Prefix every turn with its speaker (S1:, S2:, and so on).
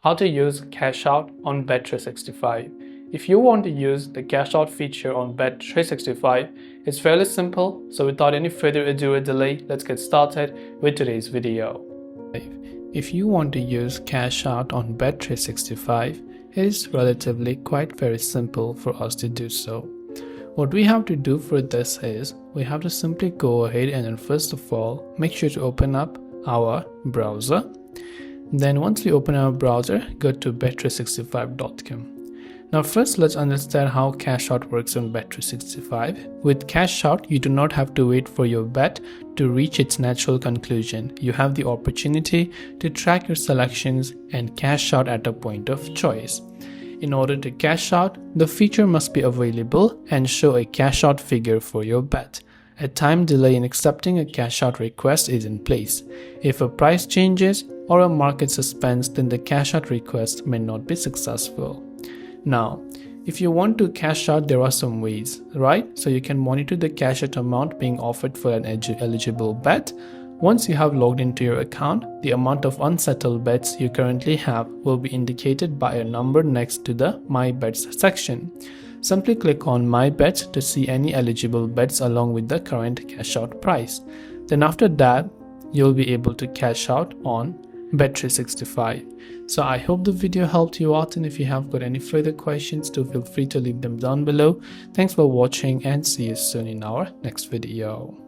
S1: how to use cash out on bet365. If you want to use the cash out feature on bet365, it's fairly simple. So without any further ado or delay, let's get started with today's video. If you want to use cash out on bet365, it is relatively quite very simple for us to do so. What we have to do for this is we have to simply go ahead and then first of all make sure to open up our browser. Then once we open our browser, go to bet365.com. Now first let's understand how cash out works on bet365. With cash out, you do not have to wait for your bet to reach its natural conclusion. You have the opportunity to track your selections and cash out at a point of choice. In order to cash out, the feature must be available and show a cash out figure for your bet. A time delay in accepting a cash out request is in place. If a price changes or a market suspends, then the cash out request may not be successful. Now, if you want to cash out, there are some ways, right? So you can monitor the cash out amount being offered for an eligible bet. Once you have logged into your account, the amount of unsettled bets you currently have will be indicated by a number next to the My Bets section. Simply click on My Bets to see any eligible bets along with the current cash out price. Then after that, you'll be able to cash out on bet365. So I hope the video helped you out, and if you have got any further questions, do feel free to leave them down below. Thanks for watching and see you soon in our next video.